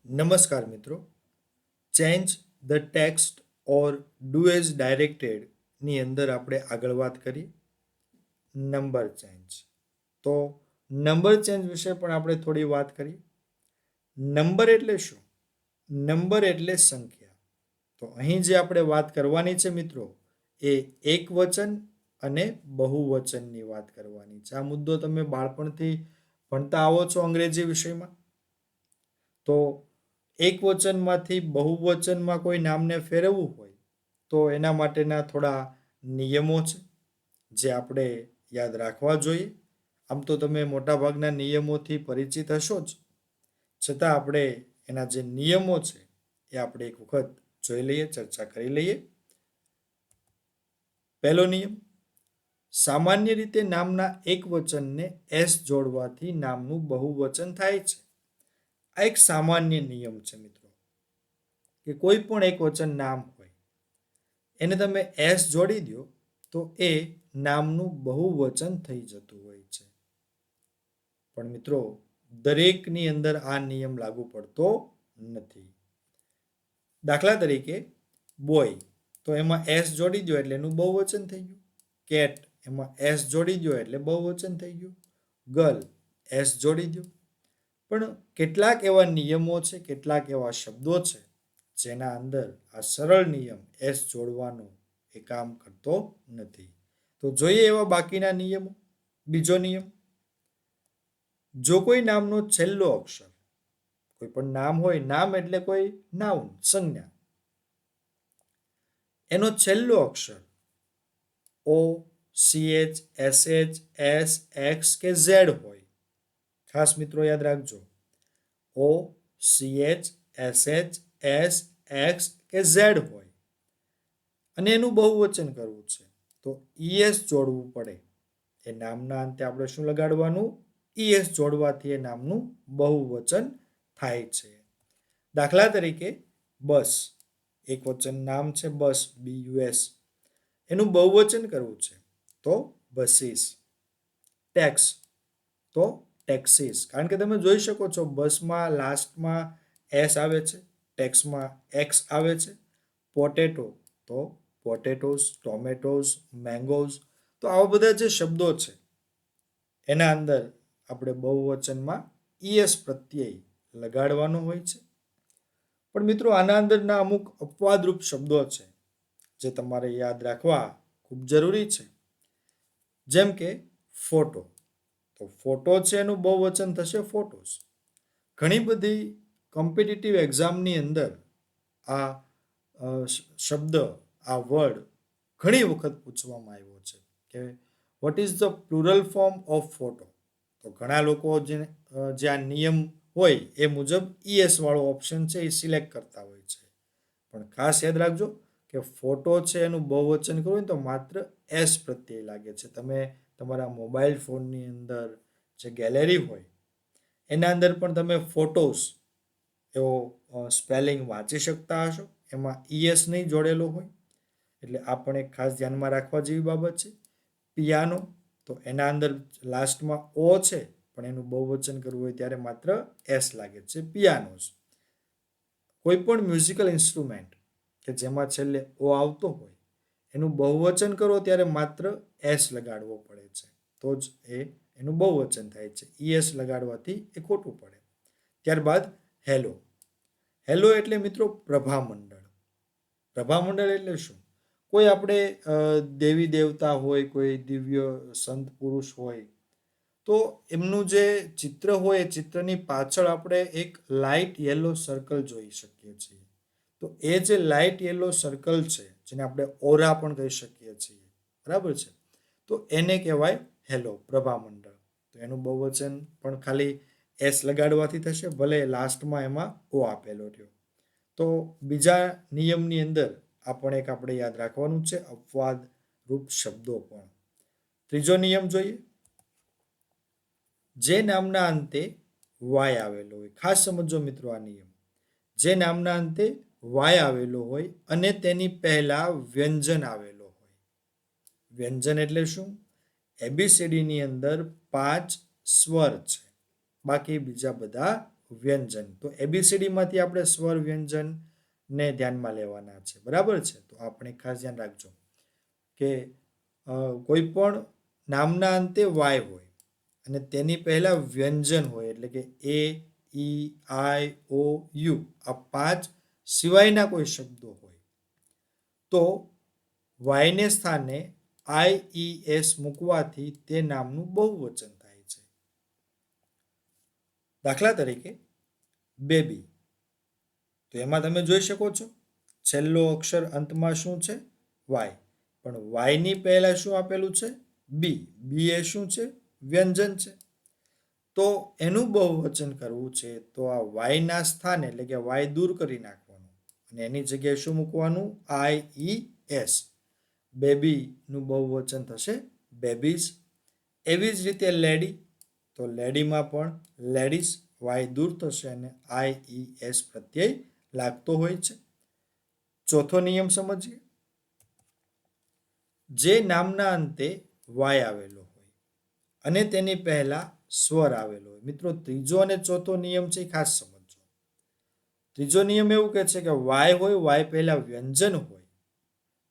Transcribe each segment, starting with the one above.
નમસ્કાર મિત્રો. Change the text or do as directed ની અંદર આપણે આગળ વાત કરી નંબર ચેન્જ. તો નંબર ચેન્જ વિશે પણ આપણે થોડી વાત કરી. નંબર એટલે શું? નંબર એટલે સંખ્યા. તો અહીં જે આપણે વાત કરવાની છે મિત્રો, એ એક વચન અને બહુવચનની વાત કરવાની છે. આ મુદ્દો તમે બાળપણથી ભણતા આવો છો અંગ્રેજી વિષયમાં. તો એક વચનમાંથી બહુવચનમાં કોઈ નામને ફેરવવું હોય તો એના માટેના થોડા નિયમો છે જે આપણે યાદ રાખવા જોઈએ. આમ તો તમે મોટાભાગના નિયમોથી પરિચિત હશો જ, છતાં આપણે એના જે નિયમો છે એ આપણે એક વખત જોઈ લઈએ, ચર્ચા કરી લઈએ. પહેલો નિયમ: સામાન્ય રીતે નામના એક વચનને એસ જોડવાથી નામનું બહુવચન થાય છે. આ એક સામાન્ય નિયમ છે મિત્રો, કે કોઈ પણ એક વચન નામ હોય એને તમે એસ જોડી દો તો એ નામનું બહુવચન થઈ જતું હોય છે. પણ મિત્રો, દરેકની અંદર આ નિયમ લાગુ પડતો નથી. દાખલા તરીકે બોય, તો એમાં એસ જોડી દો એટલે એનું બહુવચન થઈ ગયું. કેટ, એમાં એસ જોડી દો એટલે બહુવચન થઈ ગયું. ગર્લ, એસ જોડી દો. પણ કેટલાક એવા નિયમો છે, કેટલાક એવા શબ્દો છે જેના અંદર આ સરળ નિયમ એસ જોડવાનો એ કામ કરતો નથી. તો જોઈએ એવા બાકીના નિયમો. બીજો નિયમ: જો કોઈ નામનો છેલ્લો અક્ષર, કોઈ પણ નામ હોય, નામ એટલે કોઈ નાઉન, સંજ્ઞા, એનો છેલ્લો અક્ષર ઓ, CH, SH, S, X કે Z હોય, ખાસ મિત્રો યાદ રાખજો, ઓ, CH, SH, S, X કે Z હોય અને એનું બહુવચન કરવું છે તો ES જોડવું પડે. એ નામના અંતે આપણે શું લગાડવાનું? ES જોડવાથી એ નામનું બહુવચન થાય છે. દાખલા તરીકે બસ, એક વચન નામ છે બસ, BUS, એનું બહુવચન કરવું છે તો બસીસ. ટેક્સ, તો ટેક્સીસ. કારણ કે તમે જોઈ શકો છો બસમાં લાસ્ટમાં એસ આવે છે, ટેક્સમાં એક્સ આવે છે. પોટેટો, તો પોટેટોસ, ટોમેટોસ, મેંગોઝ. તો આવા બધા જે શબ્દો છે એના અંદર આપણે બહુવચનમાં ES પ્રત્યય લગાડવાનો હોય છે. પણ મિત્રો, આના અંદરના અમુક અપવાદરૂપ શબ્દો છે જે તમારે યાદ રાખવા ખૂબ જરૂરી છે. જેમ કે ફોટો, તો ફોટો છે એનું બહુવચન થશે ફોટોસ. ઘણી બધી કોમ્પિટિટિવ એક્ઝામની અંદર આ શબ્દ, આ વર્ડ ઘણી વખત પૂછવામાં આવ્યો છે કે what is the plural form of photo. તો ઘણા લોકો જે આ નિયમ હોય એ મુજબ ES વાળો ઓપ્શન છે એ સિલેક્ટ કરતા હોય છે. પણ ખાસ યાદ રાખજો કે ફોટો છે એનું બહુવચન કરવું હોય તો માત્ર એસ પ્રત્યે લાગે છે. તમે તમારા મોબાઈલ ફોનની અંદર જે ગેલેરી હોય એના અંદર પણ તમે ફોટોસ એવો સ્પેલિંગ વાંચી શકતા હશો. એમાં ES નહીં જોડેલો હોય, એટલે આ પણ એક ખાસ ધ્યાનમાં રાખવા જેવી બાબત છે. પિયાનો, તો એના અંદર લાસ્ટમાં ઓ છે પણ એનું બહુવચન કરવું હોય ત્યારે માત્ર એસ લાગે છે, પિયાનોસ. કોઈ પણ મ્યુઝિકલ ઇન્સ્ટ્રુમેન્ટ કે જેમાં છેલ્લે ઓ આવતો હોય એનું બહુવચન કરો ત્યારે માત્ર એસ લગાડવો પડે છે, તો જ એનું બહુવચન થાય છે. ES લગાડવાથી એ ખોટું પડે. ત્યારબાદ હેલો. હેલો એટલે મિત્રો પ્રભામંડળ. પ્રભામંડળ એટલે શું? કોઈ આપણે દેવી દેવતા હોય, કોઈ દિવ્ય સંત પુરુષ હોય, તો એમનું જે ચિત્ર હોય એ ચિત્રની પાછળ આપણે એક લાઇટ યલો સર્કલ જોઈ શકીએ છીએ. તો એ જે લાઇટ યલો સર્કલ છે, જેને આપણે ઓરા પણ કહી શકીએ છીએ, બરાબર છે, તો એને કહેવાય હેલો, પ્રભામંડળ. તો એનું બહુવચન પણ ખાલી એસ લગાડવાથી થશે, ભલે લાસ્ટમાં એમાં ઓ આપેલો રહ્યો. તો બીજા નિયમની અંદર એક આપણે યાદ રાખવાનું છે, અપવાદ રૂપ શબ્દો પણ. ત્રીજો નિયમ જોઈએ. જે નામના અંતે વાય આવેલો હોય, ખાસ સમજો મિત્રો આ નિયમ. જે નામના અંતે વાય આવેલો હોય અને તેની પહેલા વ્યંજન આવેલો હોય. વ્યંજન એટલે શું? ABCD ની અંદર 5 સ્વર છે, બાકી બીજા બધા વ્યંજન. તો ABCDમાંથી આપણે સ્વર વ્યંજનને ધ્યાનમાં લેવાના છે. બરાબર છે? તો આપણે ખાસ ધ્યાન રાખજો કે કોઈ પણ નામના અંતે વાય હોય અને તેની પહેલા વ્યંજન હોય, એટલે કે A, E, I, O, U, આ 5 સિવાયના કોઈ શબ્દો હોય તો વાયને સ્થાને IES મૂકવાથી તે નામનું બહુવચન થાય છે. દાખલા તરીકે બેબી, તો એમાં તમે જોઈ શકો છો છેલ્લો અક્ષર અંતમાં શું છે? વાય. પણ વાયની પહેલા શું આપેલું છે? બી. બી એ શું છે? વ્યંજન છે. તો એનું બહુવચન કરવું છે તો આ વાયના સ્થાને, એટલે કે વાય દૂર કરી નાખવાનું અને એની જગ્યાએ શું મૂકવાનું? IES. બેબીનું બહુવચન થશે બેબીઝ. એવી જ રીતે લેડી, તો લેડીમાં પણ લેડીઝ, વાય દૂર થશે અને IES પ્રત્યય લાગતો હોય છે. ચોથો નિયમ સમજીએ. જે નામના અંતે વાય આવેલો હોય અને તેની પહેલા સ્વર આવેલો હોય. મિત્રો, ત્રીજો અને ચોથો નિયમ છે, ખાસ સમજો. ત્રીજો નિયમ એવું કહે છે કે વાય હોય, વાય પહેલા વ્યંજન હોય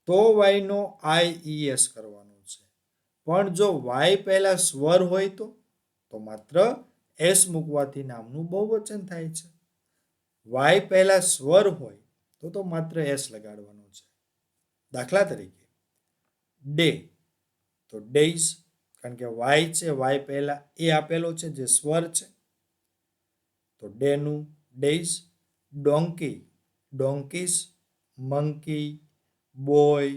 તો વાયનો IES કરવાનો છે. પણ જો વાય પહેલા સ્વર હોય તો માત્ર એસ મૂકવાથી નામનું બહુવચન થાય છે. વાય પહેલા સ્વર હોય તો માત્ર એસ લગાડવાનો છે. દાખલા તરીકે ડે, તો ડેઝ, કારણ કે વાય છે, વાય પહેલા એ આપેલો છે જે સ્વર છે, તો ડેનું ડેઝ. ડોંકી, ડોંકીસ. મંકી, બોય,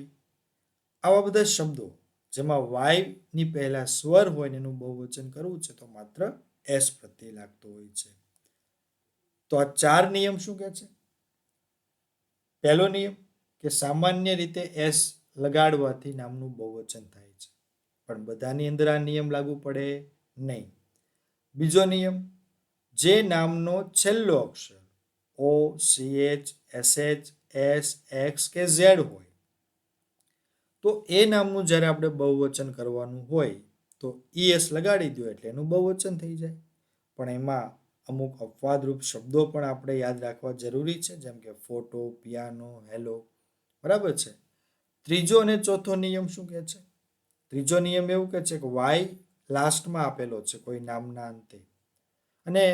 આવા બધા શબ્દો જેમાં વાયની પહેલા સ્વર હોય ને એનું બહુવચન કરવું છે તો માત્ર એસ પ્રત્યે લાગતો હોય છે. તો આ 4 નિયમ શું કહે છે? પહેલો નિયમ કે સામાન્ય રીતે એસ લગાડવાથી નામનું બહુવચન થાય છે, પણ બધાની અંદર આ નિયમ લાગુ પડે નહીં. બીજો નિયમ, જે નામનો છેલ્લો અક્ષર O, CH, SH, S, X કે Z હોય તો એ નામનું જ્યારે આપણે બહુવચન કરવાનું હોય તો ES લગાડી દો એટલે એનું બહુવચન થઈ જાય. પણ એમાં અમુક અપવાદરૂપ શબ્દો પણ આપણે યાદ રાખવા જરૂરી છે, જેમ કે ફોટો, પિયાનો, હેલો. બરાબર છે? ત્રીજો અને ચોથો નિયમ શું કહે છે? ત્રીજો નિયમ એવું કહે છે કે વાય લાસ્ટમાં આપેલો છે કોઈ નામના અંતે, અને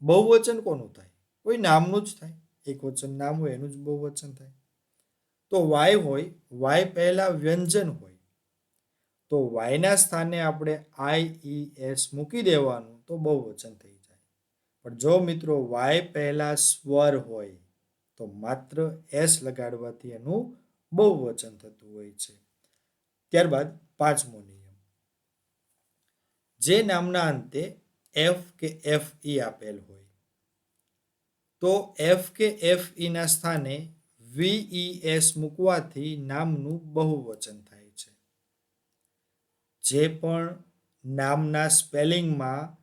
બહુવચન કોનું થાય? કોઈ નામનું જ થાય. એક વચન નામ હોય એનું જ બહુવચન થાય. તો વાય હોય, વાય પહેલા વ્યંજન હોય તો વાયના સ્થાને આપણે IES મૂકી દેવાનું તો બહુવચન થઈ જાય. પણ જો મિત્રો વાય પહેલા સ્વર હોય તો માત્ર એસ લગાડવાથી એનું બહુવચન થતું હોય છે. ત્યારબાદ પાંચમો નિયમ, જે નામના અંતે F કે FE આપેલ હોય તો F કે FE ના સ્થાને VES મૂકવાથી નામનું બહુવચન થાય છે. જે પણ નામના સ્પેલિંગમાં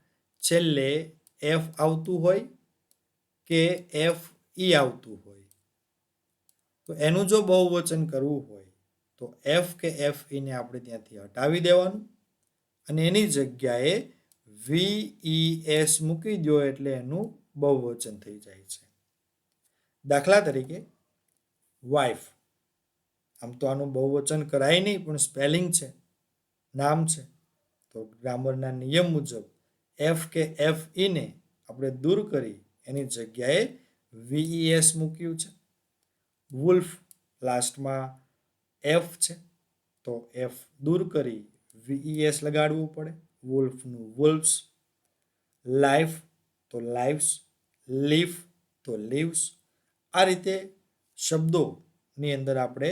છેલ્લે F આવતું હોય કે FE આવતું હોય તો એનું જો બહુવચન કરવું હોય તો F કે FE ને આપણે ત્યાંથી હટાવી દેવાનું અને એની જગ્યાએ VES મૂકી દો એટલે એનું બહુવચન થઈ જાય છે. દાખલા તરીકે વાઇફ, આમ તો આનું બહુવચન કરાય નહીં, પણ સ્પેલિંગ છે, નામ છે, તો ગ્રામરના નિયમ મુજબ F કે FE ને આપણે દૂર કરી એની જગ્યાએ VES મૂક્યું છે. વુલ્ફ, લાસ્ટમાં F છે તો F દૂર કરી VES લગાડવું પડે. વુલ્ફનું વુલ્ફ્સ. લાઈફ તો લાઈવ્સ. લીફ તો લીવ્સ. આ રીતે શબ્દોની અંદર આપણે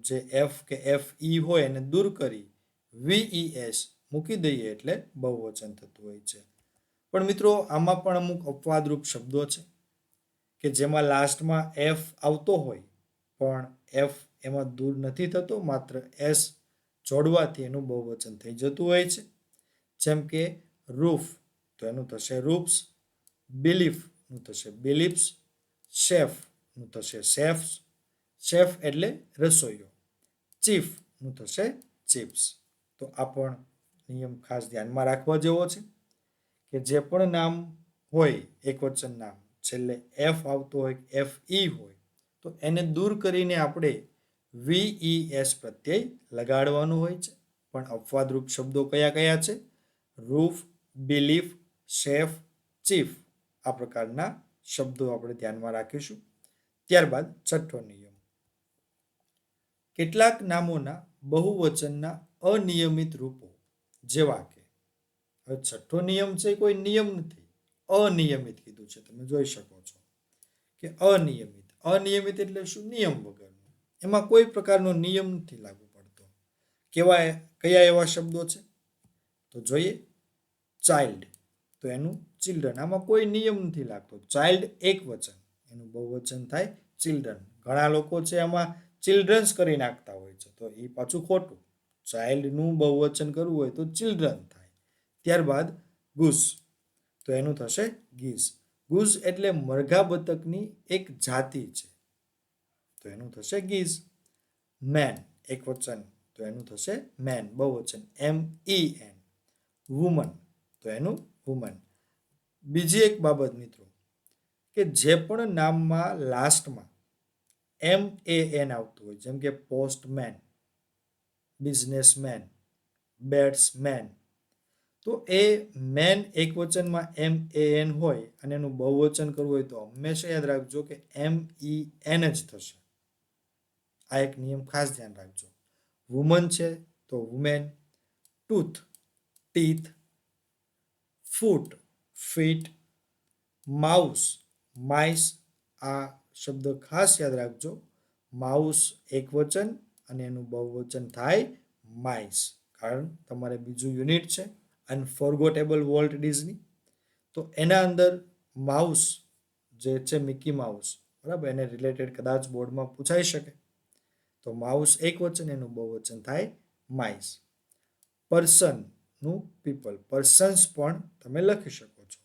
જે F કે FE હોય એને દૂર કરી VES મૂકી દઈએ એટલે બહુવચન થતું હોય છે. પણ મિત્રો આમાં પણ અમુક અપવાદરૂપ શબ્દો છે કે જેમાં લાસ્ટમાં F આવતો હોય પણ F એમાં દૂર નથી થતો, માત્ર S જોડવાથી એનું બહુવચન થઈ જતું હોય છે. જેમ કે રૂફ, તો એનું થશે રૂફ્સ. બિલીફનું થશે બિલીફ્સ. શેફનું થશે શેફ્સ. શેફ એટલે રસોઈયો. ચીફનું થશે ચીપ્સ. તો આ પણ નિયમ ખાસ ધ્યાનમાં રાખવા જેવો છે કે જે પણ નામ હોય એકવચન નામ, છેલ્લે એફ આવતો હોય, એફ ઈ હોય, તો એને દૂર કરીને આપણે VES પ્રત્યય લગાડવાનો હોય છે. પણ અપવાદરૂપ શબ્દો કયા કયા છે? રૂફ, બિલીફ, શેફ, ચીફ, આ પ્રકારના શબ્દો આપણે ધ્યાનમાં રાખીશું. ત્યારબાદ છઠ્ઠો નિયમ, કેટલાક નામોના બહુવચનના અનિયમિત રૂપો, જેવા કે, હવે છઠ્ઠો નિયમ છે કોઈ નિયમ નથી, અનિયમિત કીધું છે. તમે જોઈ શકો છો કે અનિયમિત, અનિયમિત એટલે શું? નિયમ વગરનું, એમાં કોઈ પ્રકારનો નિયમ નથી લાગુ પડતો. કયા એવા શબ્દો છે? તો જોઈએ, ચાઇલ્ડ, તો એનું ચિલ્ડ્રન, આમાં કોઈ નિયમ નથી લાગતો. ચાઇલ્ડ એક વચન, એનું બહુવચન થાય ચિલ્ડ્રન. ઘણા લોકો છે આમાં ચિલ્ડ્રન્સ કરી નાખતા હોય છે, તો એ પાછું ખોટું. ચાઇલ્ડનું બહુવચન કરવું હોય તો ચિલ્ડ્રન થાય. ત્યારબાદ ગુસ, તો એનું થશે ગીઝ. ગુઝ એટલે મરઘા બતકની એક જાતિ છે, તો એનું થશે ગીઝ. મેન એક વચન, તો એનું થશે મેન, બહુવચન MEN. વુમન, તો એનું વુમન. બીજી એક બાબત મિત્રો, કે જે પણ નામમાં લાસ્ટમાં MAN આવતું હોય, જેમ કે પોસ્ટમેન, બિઝનેસમેન, બેટ્સમેન, તો એ મેન એક વચનમાં MAN હોય અને એનું બહુવચન કરવું હોય તો હંમેશા યાદ રાખજો કે MEN જ થશે. આ એક નિયમ ખાસ ધ્યાન રાખજો. વુમન છે તો વુમેન, ટૂથ, ટીથ, ફૂટ, ફીટ, માઉસ, માઇસ, આ શબ્દ ખાસ યાદ રાખજો. માઉસ એક વચન અને એનું બહુવચન થાય માઇસ. કારણ તમારે બીજું યુનિટ છે અનફોરગોટેબલ વોલ્ટ ડિઝની, તો એના અંદર માઉસ જે છે મિકી માઉસ, બરાબર, એને રિલેટેડ કદાચ બોર્ડમાં પૂછાઈ શકે. તો માઉસ એક વચન, એનું બહુવચન થાય માઇસ. પર્સનનું પીપલ, પર્સન્સ પણ તમે લખી શકો છો.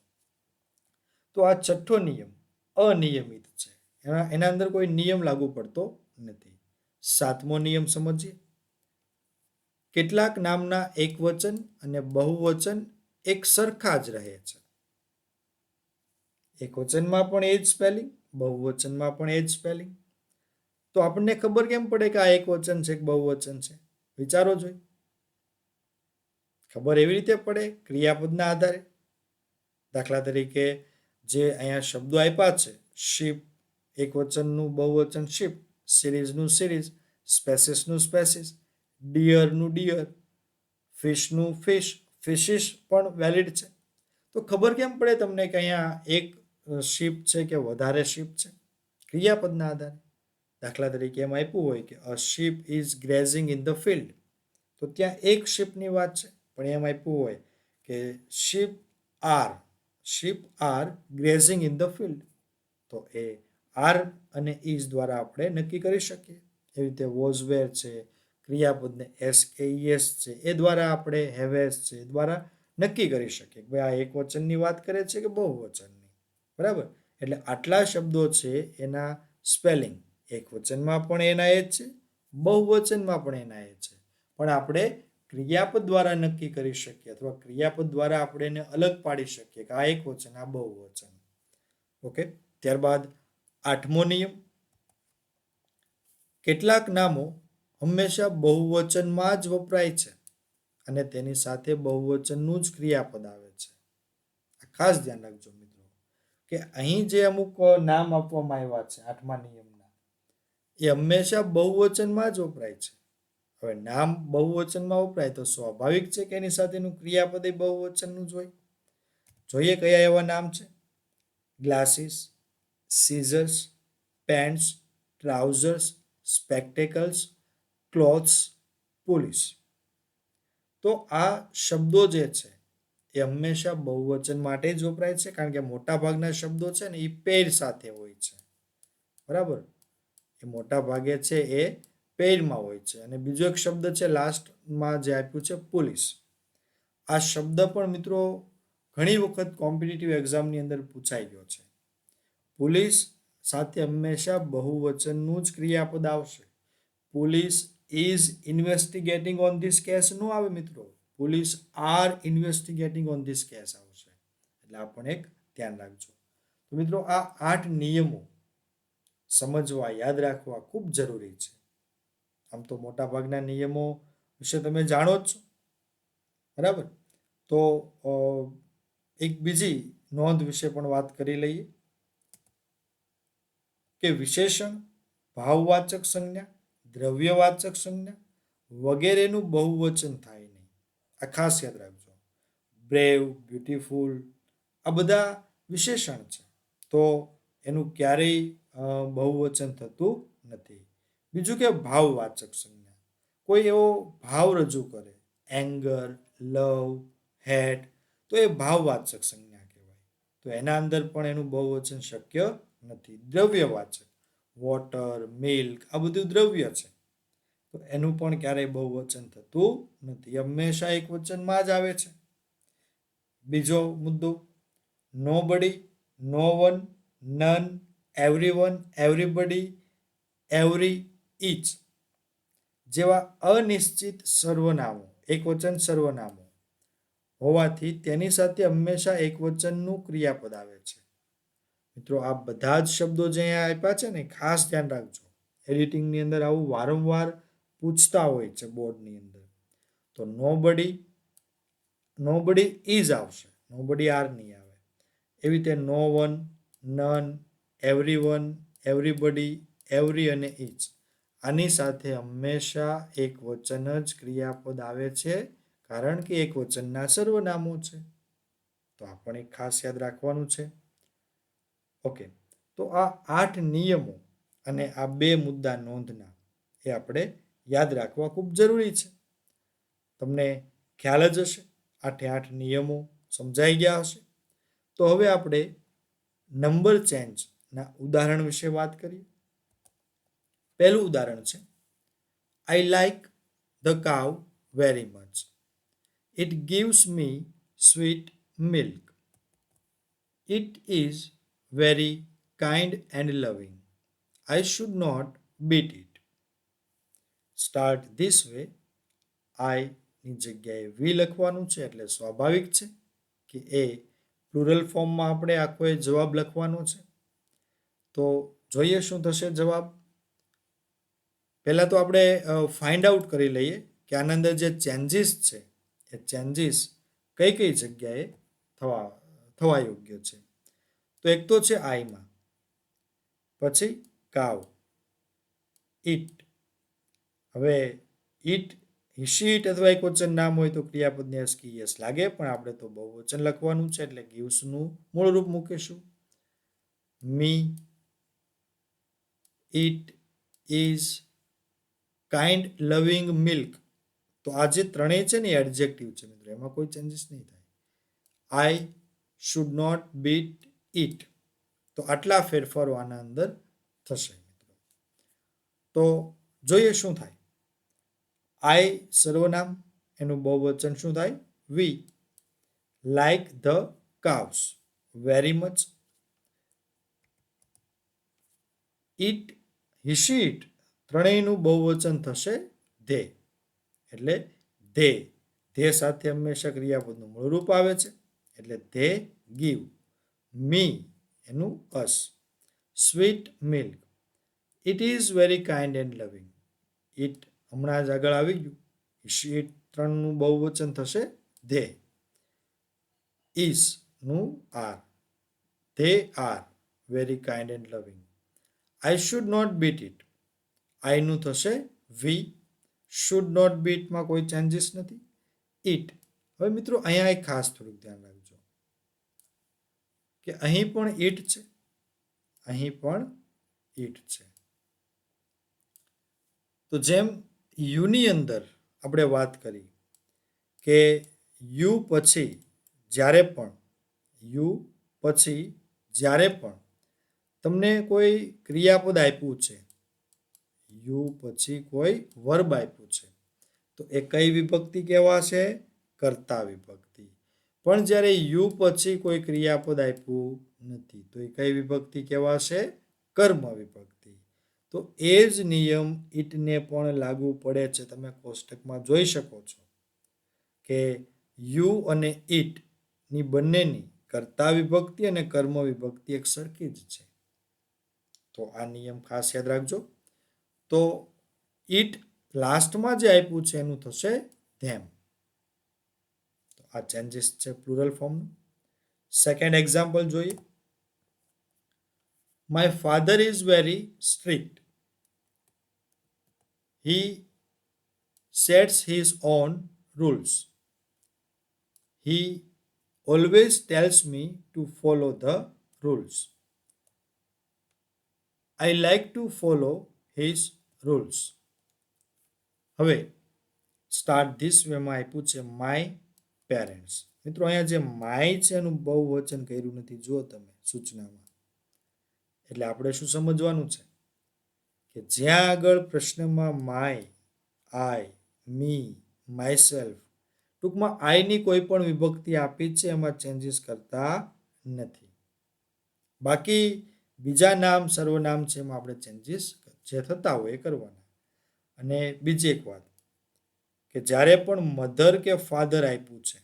તો આ છઠ્ઠો નિયમ અનિયમિત છે, એના અંદર કોઈ નિયમ લાગુ પડતો નથી. સાતમો નિયમ સમજીએ. કેટલાક નામના એક વચન અને બહુવચન એક સરખા જ રહે છે. એક વચનમાં પણ એ જ સ્પેલિંગ, બહુવચનમાં પણ એ જ સ્પેલિંગ. તો આપણને ખબર કેમ પડે કે આ એક વચન છે કે બહુવચન છે? વિચારો જોઈ. ખબર એવી રીતે પડે ક્રિયાપદના આધારે. દાખલા તરીકે જે અહીંયા શબ્દો આપ્યા છે, શીપ એક વચનનું બહુવચન શીપ, સિરીઝનું સિરીઝ, સ્પેસીસનું સ્પેસીસ, ડિયરનું ડિયર, ફિશનું ફિશ, ફિશિસ પણ વેલિડ છે. તો ખબર કેમ પડે તમને કે અહીંયા એક શીપ છે કે વધારે શીપ છે? ક્રિયાપદના આધારે. દાખલા તરીકે એમ આપ્યું હોય કે a sheep is grazing in the field, તો ત્યાં એક શીપની વાત છે. પણ એમ આપ્યું હોય કે sheep are grazing in the field, તો એ આર અને ઇઝ દ્વારા આપણે નક્કી કરી શકીએ. એવી રીતે વોઝ વેર છે, ક્રિયાપદને SAES છે, એ દ્વારા આપણે હેવેસ છે એ દ્વારા નક્કી કરી શકીએ ભાઈ આ એક વચનની વાત કરે છે કે બહુવચનની. બરાબર, એટલે આટલા શબ્દો છે એના સ્પેલિંગ એક વચનમાં પણ એના એ જ છે, બહુવચનમાં પણ એના એ છે. પણ આપણે ક્રિયાપદ દ્વારા નક્કી કરી શકીએ, અથવા ક્રિયાપદ દ્વારા આપણે એને અલગ પાડી શકીએ કે આ એક વચન, આ બહુવચન. ઓકે. ત્યારબાદ આઠમો નિયમ, કેટલાક નામો હંમેશા બહુવચનમાં જ વપરાય છે અને તેની સાથે બહુવચનનું જ ક્રિયાપદ આવે છે. ખાસ ધ્યાન રાખજો મિત્રો કે અહીં જે અમુક નામ આપવામાં આવ્યા છે આઠમા નિયમના, એ હંમેશા બહુવચનમાં જ વપરાય છે. હવે નામ બહુવચનમાં વપરાય તો સ્વાભાવિક છે કે એની સાથેનું ક્રિયાપદ એ બહુવચનનું જ હોય. જોઈએ કયા એવા નામ છે. Glasses, scissors, pants, trousers, spectacles, clothes, police. તો આ શબ્દો જે છે એ હંમેશા બહુવચન માટે જ વપરાય છે, કારણ કે મોટા ભાગના શબ્દો છે ને એ પેર સાથે હોય છે. બરાબર, એ મોટા ભાગે છે એ પેરમાં હોય છે. અને બીજો એક શબ્દ છે લાસ્ટમાં જે આપ્યું છે પોલીસ. આ શબ્દ પણ મિત્રો ઘણી વખત કોમ્પિટિટિવ એક્ઝામની અંદર પૂછાઈ ગયો છે. પોલીસ સાથે હંમેશા બહુવચનનું જ ક્રિયાપદ આવશે. Police is investigating on this case નો આવે મિત્રો, police are investigating on this case આવશે. એટલે આ પણ એક ધ્યાન રાખજો. તો મિત્રો આ 8 નિયમો સમજવા યાદ રાખવા ખૂબ જરૂરી છે. આમ તો મોટાભાગના નિયમો વિશે તમે જાણો જ છો, બરાબર. તો એક બીજી નોંધ વિશે પણ વાત કરી લઈએ કે વિશેષણ, ભાવવાચક સંજ્ઞા, દ્રવ્યવાચક સંજ્ઞા વગેરેનું બહુવચન થાય નહીં. આ ખાસ યાદ રાખજો. બ્રેવ, બ્યુટીફુલ આ બધા વિશેષણ છે, તો એનું ક્યારેય બહુવચન થતું નથી. બીજું કે ભાવવાચક સંજ્ઞા, કોઈ એવો ભાવ રજૂ કરે, એંગર, લવ, હેટ, તો એ ભાવવાચક સંજ્ઞા કહેવાય. તો એના અંદર પણ એનું બહુવચન શક્ય નથી. દ્રવ્યવાચક, વોટર, મિલ્ક આ બધું દ્રવ્ય છે, તો એનું પણ ક્યારેય બહુવચન થતું નથી, હંમેશા એક વચનમાં જ આવે છે. બીજો મુદ્દો, nobody, no one, none, everyone, everybody, every, each જેવા અનિશ્ચિત સર્વનામો, એકવચન સર્વનામો હોવાથી તેની સાથે હંમેશા એકવચનનું ક્રિયાપદ આવે છે. મિત્રો આ બધા જ શબ્દો જે અહીંયા આપ્યા છે ને ખાસ ધ્યાન રાખજો. એડિટિંગની અંદર આવું વારંવાર પૂછતા હોય છે બોર્ડની અંદર. તો નોબડી ઇઝ આવશે, નોબડી આર નહીં આવે. એવી રીતે no one, none, everyone, everybody, every અને ઈચ આની સાથે હંમેશા એક વચન જ ક્રિયાપદ આવે છે, કારણ કે એક વચનના સર્વનામો છે. તો આ પણ એક ખાસ યાદ રાખવાનું છે. ઓકે, તો આ 8 નિયમો અને આ 2 મુદ્દા નોંધના એ આપણે યાદ રાખવા ખૂબ જરૂરી છે. તમને ખ્યાલ જ હશે, 8 નિયમો સમજાઈ ગયા હશે. તો હવે આપણે નંબર ચેન્જના ઉદાહરણ વિશે વાત કરીએ. પહેલું ઉદાહરણ છે, I like the cow very much. It gives me sweet milk. It is very kind and loving. I should not beat it. Start this way. I ની જગ્યાએ વી લખવાનું છે, એટલે સ્વાભાવિક છે કે એ પ્લુરલ ફોર્મમાં આપણે આખો એ જવાબ લખવાનો છે. તો જોઈએ શું થશે જવાબ. પહેલાં તો આપણે ફાઇન્ડ આઉટ કરી લઈએ કે આના અંદર જે ચેન્જીસ છે એ ચેન્જીસ કઈ કઈ જગ્યાએ થવા યોગ્ય છે. તો એક તો છે આઈમાં, પછી કાવ, ઈટ. હવે ઈટ, હિશીટ અથવા એક વચન નામ હોય તો ક્રિયાપદને એસકી યસ લાગે, પણ આપણે તો બહુવચન લખવાનું છે એટલે ગિવ્સનું મૂળ રૂપ મૂકીશું. મી, ઇટ, ઇઝ, કાઇન્ડ, લવિંગ, મિલ્ક. તો આ જે ત્રણેય છે ને એડજેક્ટિવ છે મિત્રો, એમાં કોઈ ચેન્જીસ નહીં થાય. I should not beat it, તો આટલા ફેરફારો આના અંદર થશે મિત્રો. તો જોઈએ શું થાય. આઈ સર્વનામ, એનું બહુવચન શું થાય? We. Like the cows, very much. It, he she it ત્રણેયનું બહુવચન થશે ધે, એટલે ધે સાથે હંમેશા ક્રિયાપદનું મૂળરૂપ આવે છે, એટલે ધે ગીવ. મી એનું us. Sweet milk. It is very kind and loving. It હમણાં જ આગળ આવી ગયું. ઇટ ત્રણનું બહુવચન થશે ધે. ઇઝ નું are. They are very kind and loving. I should not beat it. આઈનું થશે વી. શુડ નોટ બીટમાં કોઈ ચેન્જીસ નથી. ઇટ. હવે મિત્રો અહીંયા એક ખાસ થોડુંક ધ્યાન રાખજો કે અહીં પણ ઇટ છે, અહીં પણ ઇટ છે. તો જેમ યુની અંદર આપણે વાત કરી કે યુ પછી જ્યારે પણ તમને કોઈ ક્રિયાપદ આપ્યું છે, યુ પછી કોઈ વર્બ આપ્યું છે, તો એ કઈ વિભક્તિ કહેવાશે? કર્તા વિભક્તિ. પણ જ્યારે યુ પછી કોઈ ક્રિયાપદ આપ્યું નથી, તો એ કઈ વિભક્તિ કહેવાશે? કર્મ વિભક્તિ. તો એ જ નિયમ ઇટને પણ લાગુ પડે છે. તમે કોષ્ટકમાં જોઈ શકો છો કે યુ અને ઇટની બંનેની કર્તા વિભક્તિ અને કર્મ વિભક્તિ એક સરખી જ છે. તો આ નિયમ ખાસ યાદ રાખજો. તો ઈટ લાસ્ટમાં જે આપ્યું છે એનું થશે ધેમ. તો આ ચેન્જીસ છે પ્લુરલ ફોર્મનું. સેકન્ડ એક્ઝામ્પલ જોઈએ. My father is very strict. He sets his own rules. He always tells me to follow the rules. I like to follow his rules. હવે સ્ટાર્ટ ધીસ વેમાં આપ્યું છે માય પેરેન્ટ્સ. મિત્રો અહીંયા જે my છે એનું બહુવચન કર્યું નથી, જુઓ તમે સૂચનામાં. એટલે આપણે શું સમજવાનું છે કે જ્યાં આગળ પ્રશ્નમાં માય, આઈ, મી, માયસેલ્ફ, ટૂંકમાં આઈની કોઈ પણ વિભક્તિ આપી છે એમાં ચેન્જીસ કરતા નથી. બાકી બીજા નામ સર્વનામ છે એમાં આપણે ચેન્જીસ જે થતા હોય એ કરવાના. અને બીજી એક વાત કે જ્યારે પણ મધર કે ફાધર આપ્યું છે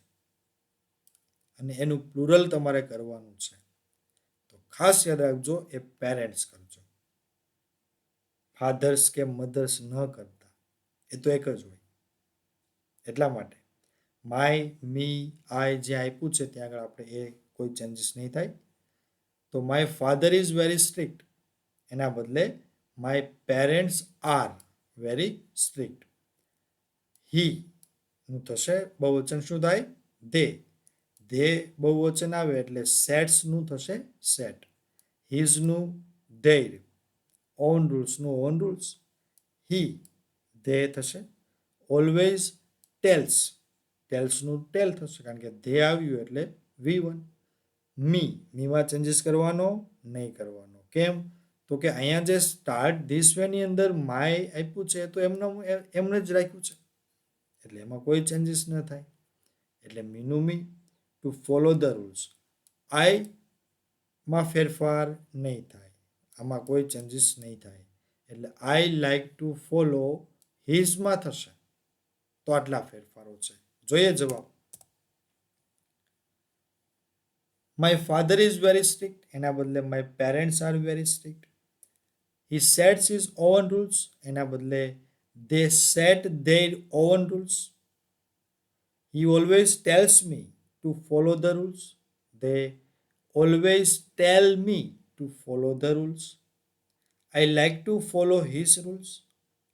અને એનું પ્લુરલ તમારે કરવાનું છે તો ખાસ યાદ રાખજો એ પેરેન્ટ્સ કરજો. ફાધર્સ કે મધર્સ ન કરતા, એ તો એક જ હોય. એટલા માટે માય, મી, આઈ જે આપ્યું છે ત્યાં આગળ આપણે એ કોઈ ચેન્જીસ નહીં થાય. તો my father is very strict એના બદલે my parents are very strict. He નું થશે બહુવચન શું થાય? ધે. ધે બહુવચન આવે એટલે સેટ્સ નું થશે સેટ. હિઝ નું ધેર. ઓન રૂલ્સ નું ઓન રૂલ્સ. હી ધે થશે. Always tells. ટેલ્સ નું ટેલ થશે કારણ કે ધે આવ્યું એટલે V1. મીમાં ચેન્જીસ કરવાનો નહીં કરવાનો. કેમ? તો કે અહીંયા જે સ્ટાર્ટ ધીસ વે ની અંદર માય આપ્યું છે તો એમને જ રાખ્યું છે એટલે એમાં કોઈ ચેન્જીસ ન થાય. એટલે મીનું me. To follow the rules. I માં ફેરફાર નહીં થાય, આમાં કોઈ ચેન્જીસ નહીં થાય. એટલે આઈ લાઈક ટુ ફોલો હિઝમાં થશે. તો આટલા ફેરફારો છે. જોઈએ જવાબ. My father is very strict એના બદલે my parents are very strict. He sets his own rules એના બદલે they set their own rules. He always tells me to follow the rules. They always tell me to follow the rules. I like to follow his rules.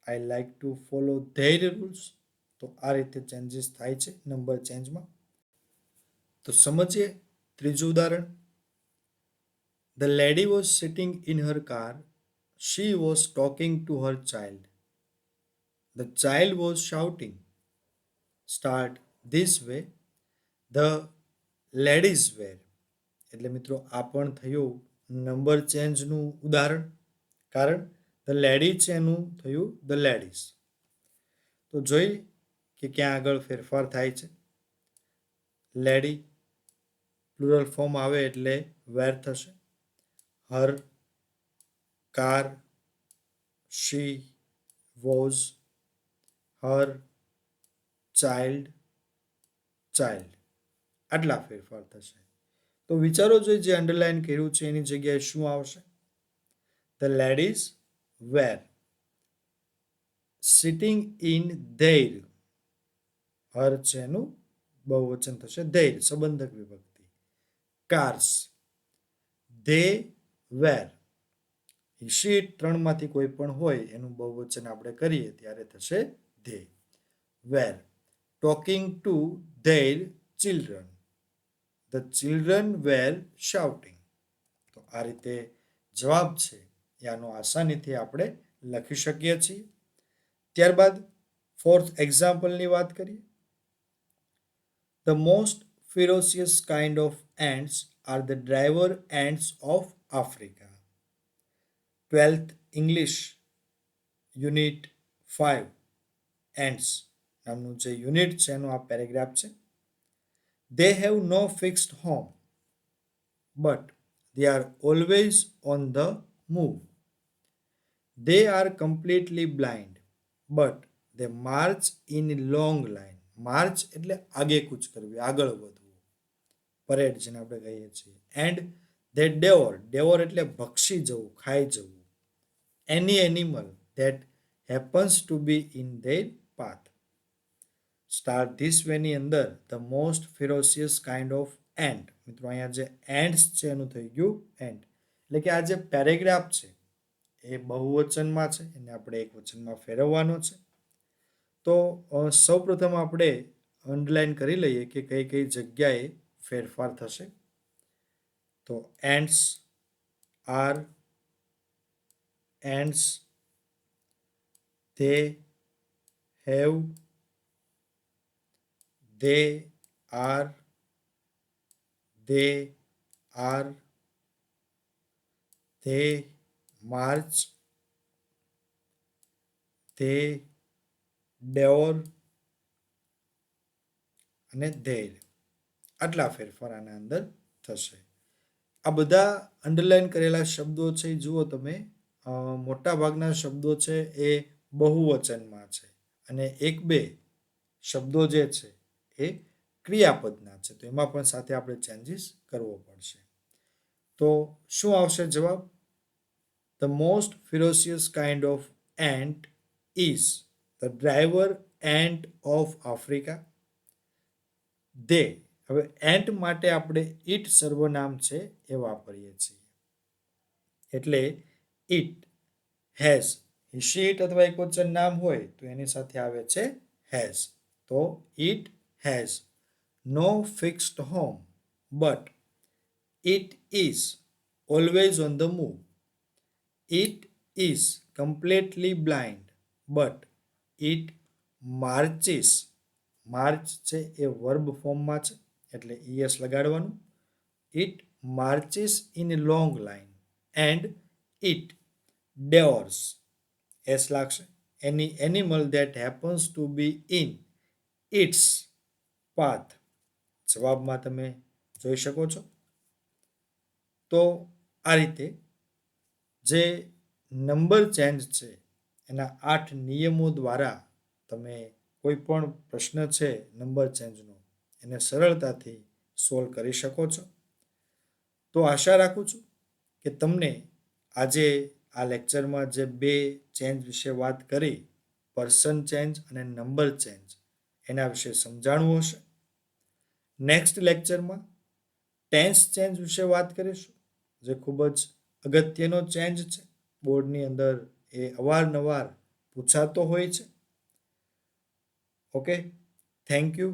I like to follow their rules. તો આ રીતે changes થાય છે number ચેન્જમાં. તો સમજીએ ત્રીજું ઉદાહરણ. The lady was sitting in her car. She was talking to her child. The child was shouting. Start this way. The ladies were. એટલે મિત્રો આ પણ થયું નંબર ચેન્જનું ઉદાહરણ. કારણ ધ લેડી છે એનું થયું ધ લેડીઝ. તો જોઈ કે ક્યાં આગળ ફેરફાર થાય છે. લેડી પ્લુરલ ફોર્મ આવે એટલે વેર થશે. Her, car, she, was, her, child, child. આટલા ફેરફાર થશે. તો વિચારો જોઈએ જે અંડરલાઈન કર્યું છે એની જગ્યાએ શું આવશે? The ladies were sitting in there. Her છે એનું બહુવચન થશે ધેર, સંબંધક વિભક્તિ. કાર્સ. They were. શી ત્રણમાંથી કોઈ પણ હોય એનું બહુવચન આપણે કરીએ ત્યારે થશે they. Were talking to their children. The children were shouting. તો આ રીતે જવાબ છે એ આનો આસાનીથી આપણે લખી શકીએ છીએ. ત્યારબાદ ફોર્થ એક્ઝામ્પલની વાત કરીએ. The most ferocious kind of ants are the driver ants of Africa. 12th English Unit 5 Ants નામનું જે યુનિટ છે એનો આ પેરેગ્રાફ છે. They have no fixed home, but they are always on the move. They are completely blind, but they march in long line. March એટલે આગે કૂચ કરવી, આગળ વધવું. પરેડ જેને આપણે કહીએ છીએ. એન્ડ ધે ડેવોર એટલે ભક્ષી જવું, ખાઈ જવું. Any animal that happens to be in their path. Star this વેની અંદર the most ferocious kind of ant. મિત્રો અહીંયા જે એન્ડ્સ છે એનું થઈ ગયું એન્ટ. એટલે કે આ જે પેરેગ્રાફ છે એ બહુવચનમાં છે, એને આપણે એક વચનમાં ફેરવવાનો છે. તો સૌપ્રથમ આપણે અંડરલાઈન કરી લઈએ કે કઈ કઈ જગ્યાએ ફેરફાર થશે. તો ends are, ends they have, they are, they are, they march, they devour અને their. આટલા ફેરફાર આના અંદર થશે. આ બધા અંડરલાઈન કરેલા શબ્દો છે જુઓ તમે, મોટા ભાગના શબ્દો છે એ બહુવચનમાં છે અને એક બે શબ્દો જે છે એ ક્રિયાપદના છે. તો એમાં પણ સાથે આપણે ચેન્જીસ કરવો પડશે. તો શું આવશે જવાબ? The most ferocious kind of ant is the driver ant of Africa. They, હવે એન્ટ માટે આપણે ઇટ સર્વનામ છે એ વાપરીએ છીએ. એટલે ઇટ હેઝ, શીટ અથવા એક વચન નામ હોય તો એની સાથે આવે છે હેઝ. તો it has no fixed home but it is always on the move. It is completely blind but it marches. March છે એ વર્બ ફોર્મમાં છે એટલે ઈએસ લગાડવાનું. It marches in long line and it devours, S લાગશે. Any animal that happens to be in its path. જવાબમાં તમે જોઈ શકો છો. તો આ રીતે જે નંબર ચેન્જ છે એના 8 નિયમો દ્વારા તમે કોઈ પણ પ્રશ્ન છે નંબર ચેન્જનો એને સરળતાથી સોલ્વ કરી શકો છો. તો આશા રાખું છું કે તમને આજે આ લેક્ચરમાં જે બે ચેન્જ વિશે વાત કરી, પર્સન ચેન્જ અને નંબર ચેન્જ, એના વિશે સમજાણું હશે. નેક્સ્ટ લેક્ચરમાં ટેન્સ ચેન્જ વિશે વાત કરીશું, જે ખૂબ જ અગત્યનો ચેન્જ છે. બોર્ડની અંદર એ અવારનવાર પૂછાતો હોય છે. Okay, thank you.